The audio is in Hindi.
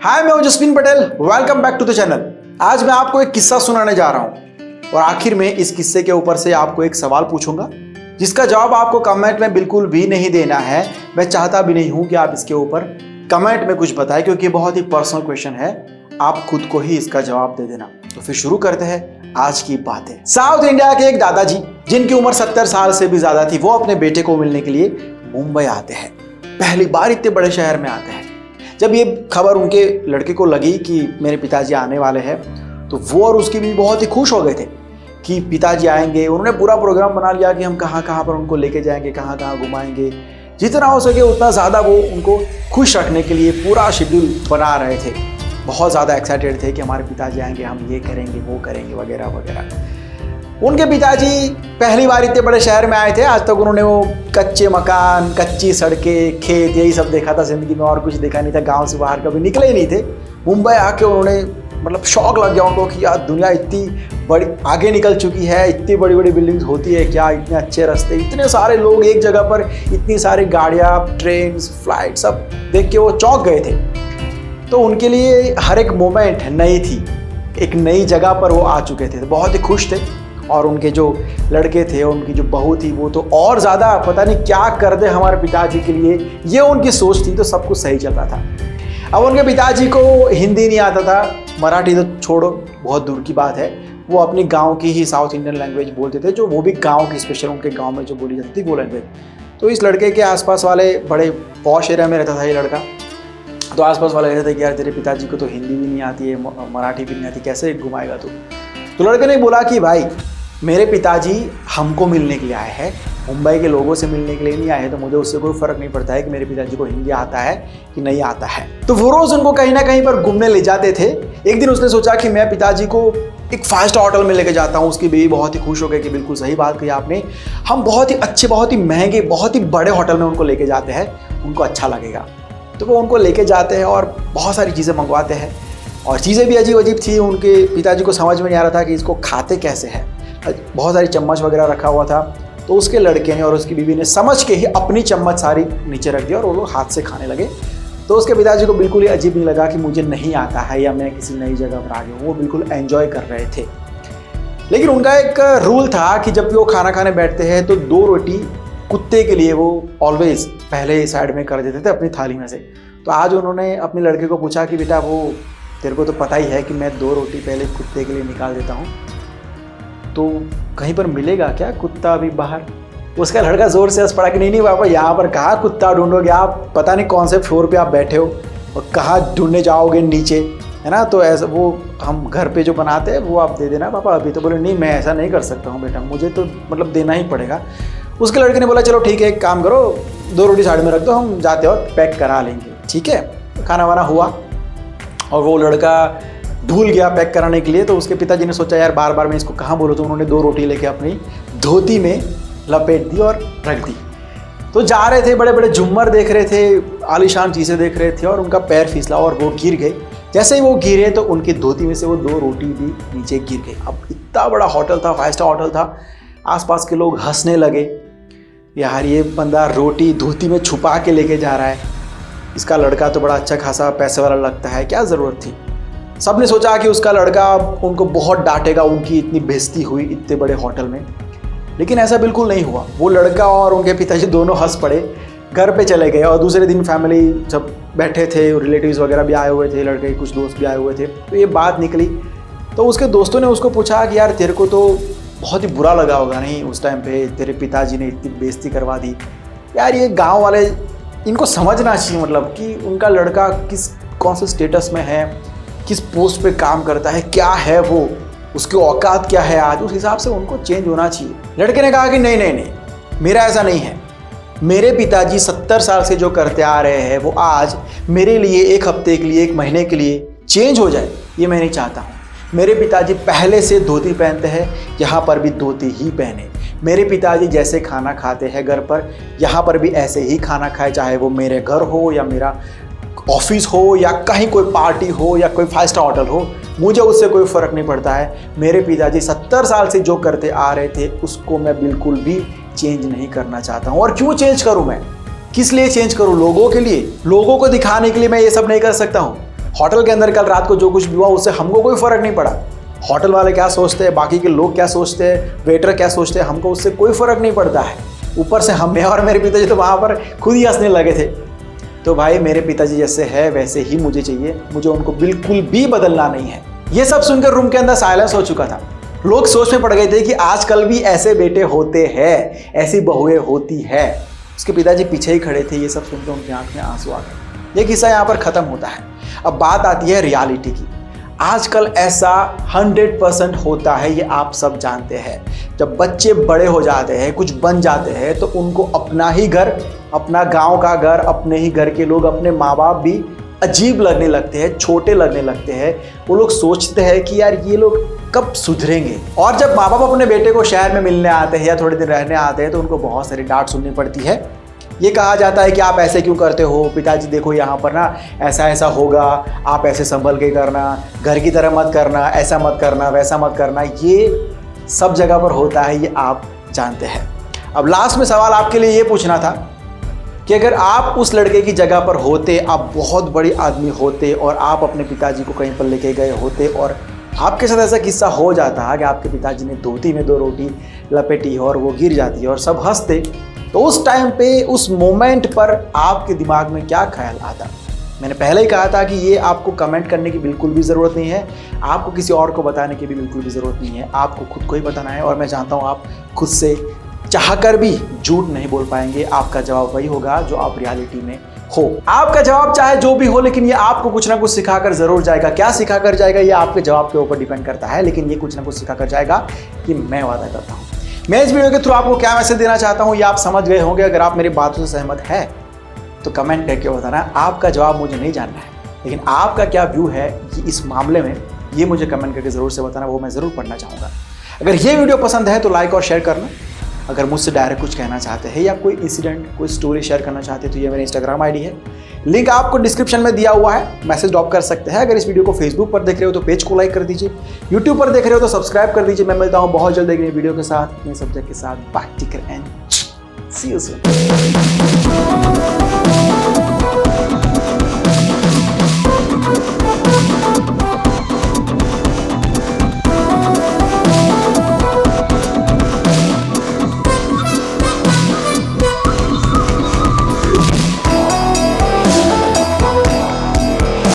हाय, मैं हूं Jasveen Patel. Welcome back to the channel. आज मैं आपको एक किस्सा सुनाने जा रहा हूं और आखिर में इस किस्से के ऊपर से आपको एक सवाल पूछूंगा जिसका जवाब आपको कमेंट में बिल्कुल भी नहीं देना है। मैं चाहता भी नहीं हूं कि आप इसके ऊपर कमेंट में कुछ बताएं क्योंकि बहुत ही पर्सनल क्वेश्चन है। आप खुद को ही इसका जवाब दे देना। तो फिर शुरू करते हैं आज की बातें। साउथ इंडिया के एक दादाजी जिनकी उम्र 70 साल से भी ज्यादा थी, वो अपने बेटे को मिलने के लिए मुंबई आते हैं। पहली बार इतने बड़े शहर में आते हैं। जब ये खबर उनके लड़के को लगी कि मेरे पिताजी आने वाले हैं, तो वो और उसकी भी बहुत ही खुश हो गए थे कि पिताजी आएंगे। उन्होंने पूरा प्रोग्राम बना लिया कि हम कहाँ कहाँ पर उनको लेके जाएंगे, कहाँ कहाँ घुमाएंगे। जितना हो सके उतना ज़्यादा वो उनको खुश रखने के लिए पूरा शेड्यूल बना रहे थे। बहुत ज़्यादा एक्साइटेड थे कि हमारे पिताजी आएंगे, हम ये करेंगे, वो करेंगे, वगैरह वगैरह। उनके पिताजी पहली बार इतने बड़े शहर में आए थे। आज तक उन्होंने वो कच्चे मकान, कच्ची सड़कें, खेत, यही सब देखा था ज़िंदगी में, और कुछ देखा नहीं था। गांव से बाहर कभी निकले ही नहीं थे। मुंबई आके उन्होंने मतलब शौक लग गया उनको कि यार दुनिया इतनी बड़ी आगे निकल चुकी है, इतनी बड़ी बड़ी बिल्डिंग्स होती है क्या, इतने अच्छे रास्ते, इतने सारे लोग एक जगह पर, इतनी सारी गाड़ियाँ, ट्रेन, फ्लाइट, सब देख के वो चौंक गए थे। तो उनके लिए हर एक मोमेंट नई थी, एक नई जगह पर वो आ चुके थे, बहुत ही खुश थे। और उनके जो लड़के थे, उनकी जो बहू थी, वो तो और ज़्यादा पता नहीं क्या कर दे हमारे पिताजी के लिए, ये उनकी सोच थी। तो सब कुछ सही चल रहा था। अब उनके पिताजी को हिंदी नहीं आता था, मराठी तो छोड़ो, बहुत दूर की बात है। वो अपनी गांव की ही साउथ इंडियन लैंग्वेज बोलते थे, जो वो भी गांव की, स्पेशल उनके गांव में जो बोली जाती थी वो लैंग्वेज। तो इस लड़के के आसपास वाले बड़े पॉश एरिया में रहता था ये लड़का। तो आसपास वाले कहते थे कि यार तेरे पिताजी को तो हिंदी भी नहीं आती है, मराठी भी नहीं आती, कैसे घुमाएगा तू। तो लड़के ने बोला कि भाई मेरे पिताजी हमको मिलने के लिए आए हैं, मुंबई के लोगों से मिलने के लिए नहीं आए हैं। तो मुझे उससे कोई फ़र्क नहीं पड़ता है कि मेरे पिताजी को हिंदी आता है कि नहीं आता है। तो वो रोज़ उनको कहीं ना कहीं पर घूमने ले जाते थे। एक दिन उसने सोचा कि मैं पिताजी को एक 5 स्टार होटल में लेके जाता हूँ। उसकी बीवी बहुत ही खुश हो गई कि बिल्कुल सही बात कही आपने, हम बहुत ही अच्छे, बहुत ही महंगे, बहुत ही बड़े होटल में उनको लेके जाते हैं, उनको अच्छा लगेगा। तो वो उनको लेके जाते हैं और बहुत सारी चीज़ें मंगवाते हैं। और चीज़ें भी अजीब अजीब थी। उनके पिताजी को समझ में नहीं आ रहा था कि इसको खाते कैसे हैं। बहुत सारी चम्मच वगैरह रखा हुआ था। तो उसके लड़के ने और उसकी बीवी ने समझ के ही अपनी चम्मच सारी नीचे रख दी और वो लोग हाथ से खाने लगे। तो उसके पिताजी को बिल्कुल ही अजीब नहीं लगा कि मुझे नहीं आता है या मैं किसी नई जगह पर आ गया हूँ। वो बिल्कुल एंजॉय कर रहे थे। लेकिन उनका एक रूल था कि जब भी वो खाना खाने बैठते हैं तो 2 रोटी कुत्ते के लिए वो ऑलवेज पहले साइड में कर देते थे अपनी थाली में से। तो आज उन्होंने अपने लड़के को पूछा कि बेटा, वो तेरे को तो पता ही है कि मैं 2 रोटी पहले कुत्ते के लिए निकाल देता हूँ, तो कहीं पर मिलेगा क्या कुत्ता अभी बाहर। उसका लड़का जोर से हंस पड़ा कि नहीं नहीं पापा, यहाँ पर कहाँ कुत्ता ढूंढोगे आप, पता नहीं कौन से फ्लोर पे आप बैठे हो और कहाँ ढूंढने जाओगे नीचे, है ना। तो ऐसा वो हम घर पे जो बनाते हैं वो आप दे देना पापा अभी। तो बोले नहीं, मैं ऐसा नहीं कर सकता हूँ बेटा, मुझे तो मतलब देना ही पड़ेगा। उसके लड़के ने बोला चलो ठीक है, एक काम करो, 2 रोटी साइड में रख दो, हम जाते वक्त पैक करा लेंगे, ठीक है। खाना वाना हुआ और वो लड़का भूल गया पैक कराने के लिए। तो उसके पिताजी ने सोचा यार बार बार मैं इसको कहाँ बोलूँ। तो उन्होंने 2 रोटी लेके अपनी धोती में लपेट दी और रख दी। तो जा रहे थे, बड़े बड़े झूमर देख रहे थे, आलीशान चीज़ें देख रहे थे और उनका पैर फिसला और वो गिर गए। जैसे ही वो गिरे तो उनकी धोती में से वो 2 रोटी भी नीचे गिर गई। अब इतना बड़ा होटल था, 5 स्टार होटल था। आसपास के लोग हंसने लगे, यार ये बंदा रोटी धोती में छुपा के लेके जा रहा है, इसका लड़का तो बड़ा अच्छा खासा पैसे वाला लगता है, क्या ज़रूरत थी। सबने सोचा कि उसका लड़का उनको बहुत डांटेगा, उनकी इतनी बेइज्जती हुई इतने बड़े होटल में। लेकिन ऐसा बिल्कुल नहीं हुआ। वो लड़का और उनके पिताजी दोनों हंस पड़े, घर पे चले गए। और दूसरे दिन फैमिली जब बैठे थे, रिलेटिव्स वगैरह भी आए हुए थे, लड़के के कुछ दोस्त भी आए हुए थे, तो ये बात निकली। तो उसके दोस्तों ने उसको पूछा कि यार तेरे को तो बहुत ही बुरा लगा होगा नहीं उस टाइम पे, तेरे पिताजी ने इतनी बेइज्जती करवा दी। यार ये गाँव वाले, इनको समझना चाहिए मतलब कि उनका लड़का कौन से स्टेटस में है, किस पोस्ट पे काम करता है, क्या है वो, उसकी औकात क्या है आज, उस हिसाब से उनको चेंज होना चाहिए। लड़के ने कहा कि नहीं नहीं नहीं, मेरा ऐसा नहीं है। मेरे पिताजी 70 साल से जो करते आ रहे हैं वो आज मेरे लिए 1 हफ्ते के लिए, 1 महीने के लिए चेंज हो जाए, ये मैं नहीं चाहता हूँ। मेरे पिताजी पहले से धोती पहनते हैं, यहाँ पर भी धोती ही पहने। मेरे पिताजी जैसे खाना खाते हैं घर पर, यहाँ पर भी ऐसे ही खाना खाए, चाहे वो मेरे घर हो या मेरा ऑफिस हो या कहीं कोई पार्टी हो या कोई 5 स्टार होटल हो, मुझे उससे कोई फ़र्क नहीं पड़ता है। मेरे पिताजी 70 साल से जो करते आ रहे थे उसको मैं बिल्कुल भी चेंज नहीं करना चाहता हूँ। और क्यों चेंज करूँ मैं, किस लिए चेंज करूँ? लोगों के लिए, लोगों को दिखाने के लिए मैं ये सब नहीं कर सकता हूँ। होटल के अंदर कल रात को जो कुछ भी हुआ उससे हमको कोई फर्क नहीं पड़ा। होटल वाले क्या सोचते हैं, बाकी के लोग क्या सोचते हैं, वेटर क्या सोचते हैं, हमको उससे कोई फर्क नहीं पड़ता है। ऊपर से मैं और मेरे पिताजी तो वहाँ पर खुद ही हंसने लगे थे। तो भाई मेरे पिताजी जैसे है वैसे ही मुझे चाहिए, मुझे उनको बिल्कुल भी बदलना नहीं है। ये सब सुनकर रूम के अंदर साइलेंस हो चुका था। लोग सोच में पड़ गए थे कि आजकल भी ऐसे बेटे होते हैं, ऐसी बहुएं होती है। उसके पिताजी पीछे ही खड़े थे। ये सब सुनकर उनकी आंख में आंसू आ गए। ये किस्सा यहाँ पर खत्म होता है। अब बात आती है रियलिटी की। आजकल ऐसा 100% होता है, ये आप सब जानते हैं। जब बच्चे बड़े हो जाते हैं, कुछ बन जाते हैं, तो उनको अपना ही घर, अपना गांव का घर, अपने ही घर के लोग, अपने माँ बाप भी अजीब लगने लगते हैं, छोटे लगने लगते हैं। वो लोग सोचते हैं कि यार ये लोग कब सुधरेंगे। और जब माँ बाप अपने बेटे को शहर में मिलने आते हैं या थोड़े दिन रहने आते हैं तो उनको बहुत सारी डांट सुननी पड़ती है। ये कहा जाता है कि आप ऐसे क्यों करते हो, पिताजी देखो यहाँ पर ना ऐसा ऐसा होगा, आप ऐसे संभल के करना, घर की तरह मत करना, ऐसा मत करना, वैसा मत करना। ये सब जगह पर होता है, ये आप जानते हैं। अब लास्ट में सवाल आपके लिए ये पूछना था कि अगर आप उस लड़के की जगह पर होते, आप बहुत बड़े आदमी होते और आप अपने पिताजी को कहीं पर लेके गए होते और आपके साथ ऐसा किस्सा हो जाता है कि आपके पिताजी ने धोती में 2 रोटी लपेटी और वो गिर जाती है और सब हंसते, तो उस टाइम पे, उस मोमेंट पर आपके दिमाग में क्या ख्याल आता? मैंने पहले ही कहा था कि ये आपको कमेंट करने की बिल्कुल भी ज़रूरत नहीं है, आपको किसी और को बताने की भी बिल्कुल भी ज़रूरत नहीं है। आपको खुद को ही बताना है और मैं जानता हूँ आप खुद से चाहकर भी झूठ नहीं बोल पाएंगे। आपका जवाब वही होगा जो आप रियलिटी में हो। आपका जवाब चाहे जो भी हो, लेकिन ये आपको कुछ ना कुछ सिखाकर जरूर जाएगा। क्या सिखाकर जाएगा ये आपके जवाब के ऊपर डिपेंड करता है, लेकिन ये कुछ ना कुछ सिखाकर जाएगा, कि मैं वादा करता हूँ। मैं इस वीडियो के थ्रू आपको क्या मैसेज देना चाहता हूँ ये आप समझ गए होंगे। अगर आप मेरी बातों से सहमत है तो कमेंट करके बताना। आपका जवाब मुझे नहीं जानना है, लेकिन आपका क्या व्यू है इस मामले में, ये मुझे कमेंट करके जरूर से बताना, वो मैं जरूर पढ़ना चाहूँगा। अगर ये वीडियो पसंद है तो लाइक और शेयर करना। अगर मुझसे डायरेक्ट कुछ कहना चाहते हैं या कोई इंसिडेंट, कोई स्टोरी शेयर करना चाहते हैं तो ये मेरा इंस्टाग्राम आईडी है, लिंक आपको डिस्क्रिप्शन में दिया हुआ है, मैसेज ड्रॉप कर सकते हैं। अगर इस वीडियो को फेसबुक पर देख रहे हो तो पेज को लाइक कर दीजिए, यूट्यूब पर देख रहे हो तो सब्सक्राइब कर दीजिए। मैं मिलता हूँ बहुत जल्द एक नई वीडियो के साथ, नए सब्जेक्ट के साथ। Bye, take care and see you soon.